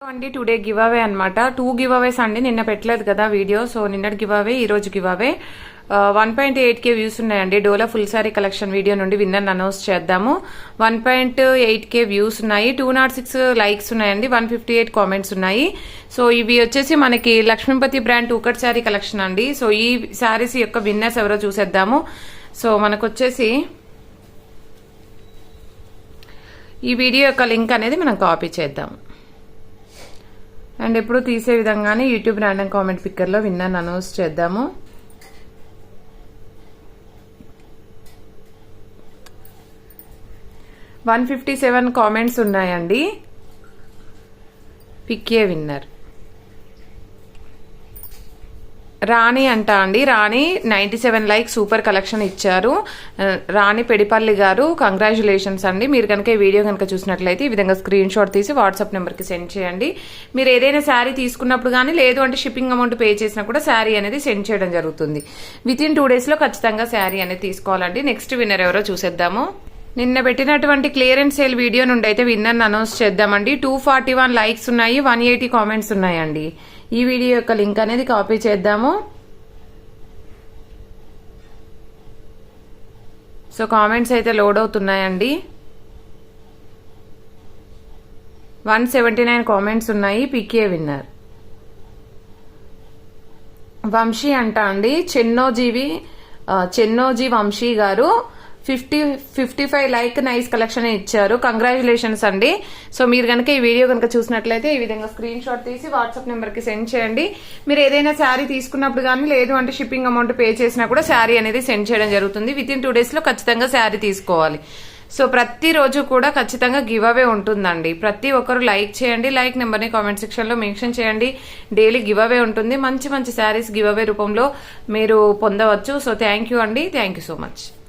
అండి today give away అనమాట 2 give అవేస్ అండి నిన్న పెట్టలేదు కదా వీడియో సో నిన్నటి గివ్ అవే ఈ రోజు గివ్ అవే 1.8k వ్యూస్ ఉన్నాయండి డోలా ఫుల్ సారీ కలెక్షన్ వీడియో నుండి విన్నర్ అనౌన్స్ చేద్దాము 1.8k వ్యూస్ ఉన్నాయి 206 లైక్స్ ఉన్నాయండి 158 కామెంట్స్ ఉన్నాయి సో ఇవి వచ్చేసి మనకి Lakshmipati brand 2 cut sari collection అండి సో ఈ సారీస్ యొక్క విన్నర్స్ ఎవరో చూసేద్దాము సో మనకు వచ్చేసి ఈ వీడియో యొక్క లింక్ అనేది మనం కాపీ చేద్దాం అండ్ ఎప్పుడు తీసే విధంగానే యూట్యూబ్ ర్యాండమ్ కామెంట్ పిక్కర్లో విన్నర్ అనౌన్స్ చేద్దాము 157 కామెంట్స్ ఉన్నాయండి పిక్కే విన్నర్ రాణి అంట అండి రాణి 97 లైక్ సూపర్ కలెక్షన్ ఇచ్చారు రాణి పెడిపల్లి గారు కంగ్రాచులేషన్స్ అండి మీరు కనుక ఈ వీడియో కనుక చూసినట్లయితే ఈ విధంగా స్క్రీన్ షాట్ తీసి వాట్సాప్ నెంబర్కి సెండ్ చేయండి మీరు ఏదైనా శారీ తీసుకున్నప్పుడు కానీ లేదు అంటే షిప్పింగ్ అమౌంట్ పే చేసినా కూడా శారీ అనేది సెండ్ చేయడం జరుగుతుంది విత్ ఇన్ 2 డేస్లో ఖచ్చితంగా శారీ అనేది తీసుకోవాలండి నెక్స్ట్ విన్నర్ ఎవరో చూసేద్దాము నిన్న పెట్టినటువంటి క్లియరెన్స్ సేల్ వీడియో నుండి అయితే విన్నర్ అనౌన్స్ చేద్దామండి 241 లైక్స్ ఉన్నాయి 180 కామెంట్స్ ఉన్నాయండి ఈ వీడియో యొక్క లింక్ అనేది కాపీ చేద్దాము సో కామెంట్స్ అయితే లోడ్ అవుతున్నాయండి 179 కామెంట్స్ ఉన్నాయి పికే విన్నర్ వంశీ అంట అండి చెన్నోజీ వంశీ గారు 55 లైక్ నైస్ కలెక్షన్ ఇచ్చారు కంగ్రాచులేషన్స్ అండి సో మీరు కనుక ఈ వీడియో కనుక చూసినట్లయితే ఈ విధంగా స్క్రీన్ షాట్ తీసి వాట్సాప్ నెంబర్కి సెండ్ చేయండి మీరు ఏదైనా శారీ తీసుకున్నప్పుడు కానీ లేదు అంటే షిప్పింగ్ అమౌంట్ పే చేసినా కూడా శారీ అనేది సెండ్ చేయడం జరుగుతుంది విత్ ఇన్ 2 డేస్లో ఖచ్చితంగా శారీ తీసుకోవాలి సో ప్రతిరోజు కూడా ఖచ్చితంగా గివ్ అవే ఉంటుందండి ప్రతి ఒక్కరు లైక్ చేయండి లైక్ నెంబర్ని కామెంట్ సెక్షన్లో మెన్షన్ చేయండి డైలీ గివ్ అవే ఉంటుంది మంచి మంచి శారీస్ గివ్ అవే రూపంలో మీరు పొందవచ్చు సో థ్యాంక్ యూ అండి థ్యాంక్ యూ సో మచ్